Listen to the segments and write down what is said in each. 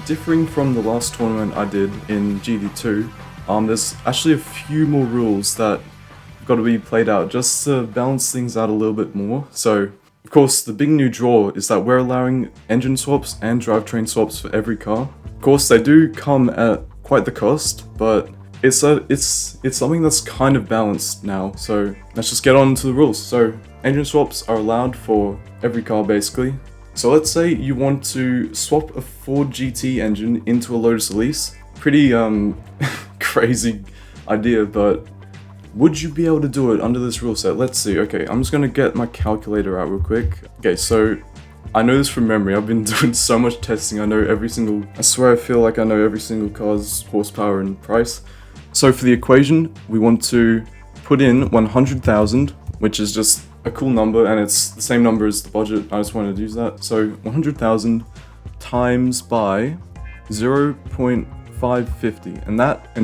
differing from the last tournament I did in GD2, there's actually a few more rules that have got to be played out just to balance things out a little bit more. So, of course, the big new draw is that we're allowing engine swaps and drivetrain swaps for every car. Of course, they do come at quite the cost, but it's something that's kind of balanced now. So let's just get on to the rules. So engine swaps are allowed for every car basically. So let's say you want to swap a Ford GT engine into a Lotus Elise. Pretty crazy idea, but would you be able to do it under this rule set? Let's see. Okay, I'm just gonna get my calculator out real quick. Okay, so I know this from memory. I've been doing so much testing. I swear I feel like I know every single car's horsepower and price. So for the equation, we want to put in 100,000, which is just a cool number, and it's the same number as the budget. I just wanted to use that. So 100,000 times by 0.550, and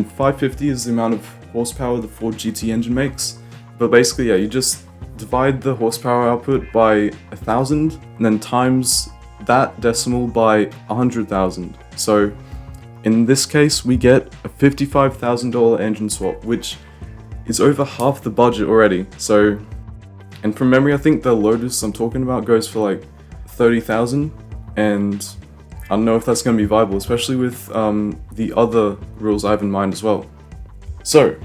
550 is the amount of horsepower the Ford GT engine makes. But basically, yeah, you just divide the horsepower output by 1,000, and then times that decimal by 100,000. So in this case, we get a $55,000 engine swap, which is over half the budget already. So, and from memory, I think the Lotus I'm talking about goes for like 30,000, and I don't know if that's going to be viable, especially with the other rules I have in mind as well. So,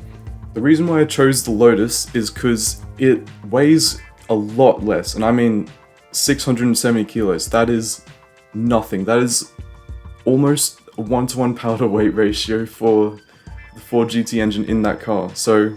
the reason why I chose the Lotus is because it weighs a lot less, and I mean 670 kilos. That is nothing. That is almost a 1-to-1 power to weight ratio for the Ford GT engine in that car. So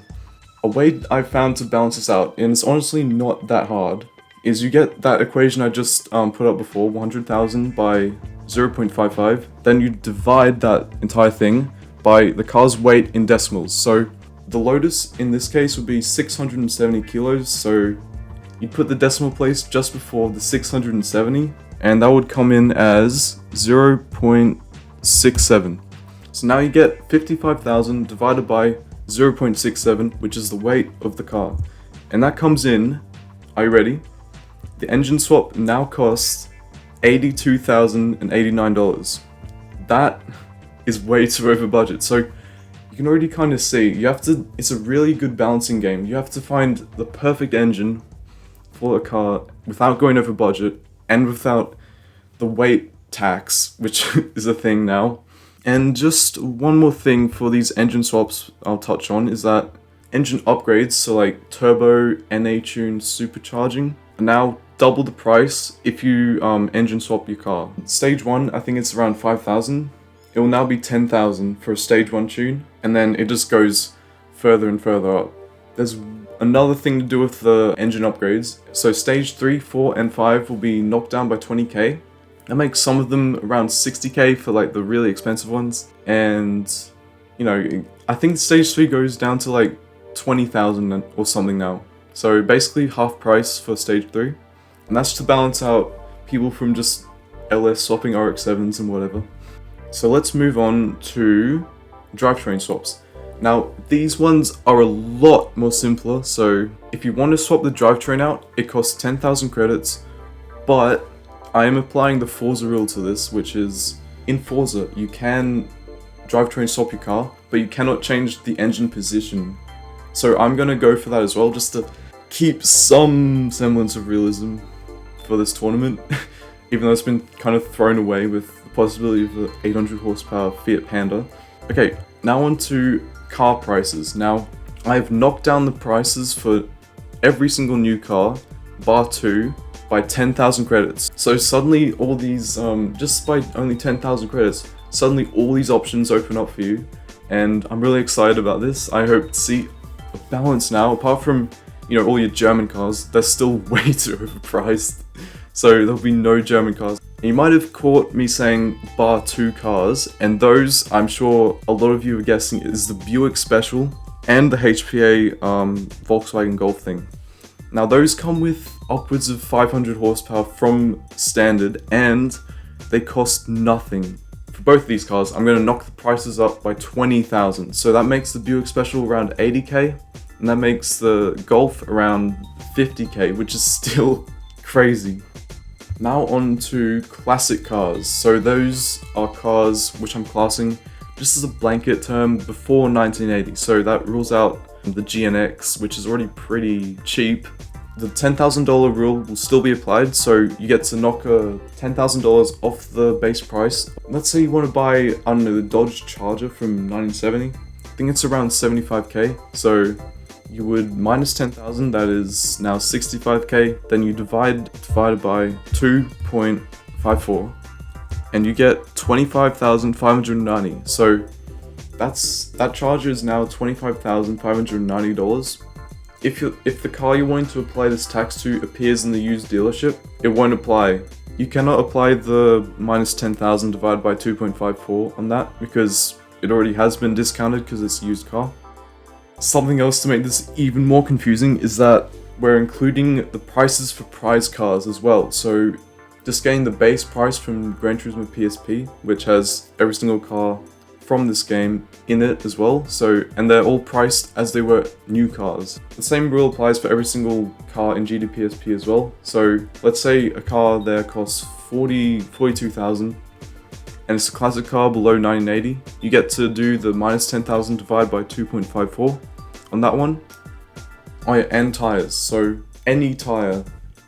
a way I found to balance this out, and it's honestly not that hard, is you get that equation I just put up before, 100,000 by 0.55, then you divide that entire thing by the car's weight in decimals. So the Lotus in this case would be 670 kilos, so you'd put the decimal place just before the 670, and that would come in as 0.67. So now you get 55,000 divided by 0.67, which is the weight of the car. And that comes in, are you ready? The engine swap now costs $82,089. That is way too over budget. So you can already kind of see, it's a really good balancing game. You have to find the perfect engine for a car without going over budget and without the weight tax, which is a thing now. And just one more thing for these engine swaps I'll touch on is that engine upgrades, so like turbo, NA-tune, supercharging, are now double the price if you engine swap your car. Stage 1, I think it's around 5,000. It will now be 10,000 for a stage 1 tune, and then it just goes further and further up. There's another thing to do with the engine upgrades. So stage 3, 4, and 5 will be knocked down by 20k. That makes some of them around 60k for like the really expensive ones. And, you know, I think stage 3 goes down to like 20,000 or something now. So basically half price for stage 3. And that's to balance out people from just LS swapping RX-7s and whatever. So let's move on to drivetrain swaps. Now, these ones are a lot more simpler. So if you want to swap the drivetrain out, it costs 10,000 credits, but I am applying the Forza rule to this, which is, in Forza, you can drivetrain swap your car, but you cannot change the engine position. So I'm going to go for that as well, just to keep some semblance of realism for this tournament, even though it's been kind of thrown away with the possibility of the 800 horsepower Fiat Panda. Okay, now on to car prices. Now, I have knocked down the prices for every single new car, bar 2, by 10,000 credits. So suddenly all these, just by only 10,000 credits, suddenly all these options open up for you. And I'm really excited about this. I hope to see a balance now. Apart from, you know, all your German cars, they're still way too overpriced. So there'll be no German cars. And you might have caught me saying bar 2 cars, and those, I'm sure a lot of you are guessing, is the Buick Special and the HPA Volkswagen Golf thing. Now those come with upwards of 500 horsepower from standard, and they cost nothing. For both of these cars, I'm going to knock the prices up by 20,000. So that makes the Buick Special around 80k, and that makes the Golf around 50k, which is still crazy. Now on to classic cars. So those are cars which I'm classing just as a blanket term before 1980. So that rules out the GNX, which is already pretty cheap. The $10,000 rule will still be applied, so you get to knock a $10,000 off the base price. Let's say you want to buy, I don't know, the Dodge Charger from 1970. I think it's around 75k. So you would minus 10,000, that is now 65k. Then you divide by 2.54, and you get 25,590. So that Charger is now $25,590. If the car you're wanting to apply this tax to appears in the used dealership, it won't apply. You cannot apply the minus 10,000 divided by 2.54 on that because it already has been discounted because it's a used car. Something else to make this even more confusing is that we're including the prices for prize cars as well. So just getting the base price from Gran Turismo PSP, which has every single car from this game in it as well, and they're all priced as they were new cars. The same rule applies for every single car in GT PSP as well. So let's say a car there costs 42,000 and it's a classic car below 1980. You get to do the minus 10,000 divided by 2.54 on that one. Oh yeah, and tires. So any tire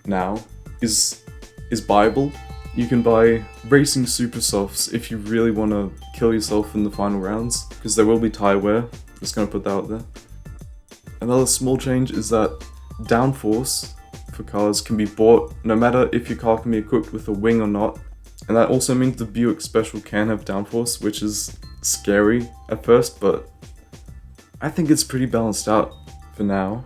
now is buyable. You can buy racing super softs if you really want to kill yourself in the final rounds, because there will be tire wear. Just gonna put that out there. Another small change is that downforce for cars can be bought no matter if your car can be equipped with a wing or not. And that also means the Buick Special can have downforce, which is scary at first, but I think it's pretty balanced out for now.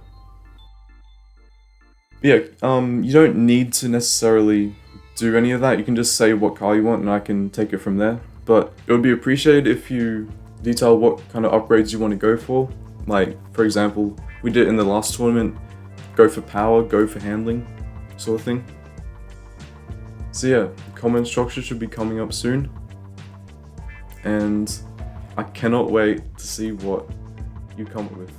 But yeah, you don't need to necessarily do any of that. You can just say what car you want and I can take it from there. But it would be appreciated if you detail what kind of upgrades you want to go for. Like, for example, we did in the last tournament, go for power, go for handling, sort of thing. So yeah, comment structure should be coming up soon. And I cannot wait to see what you come up with.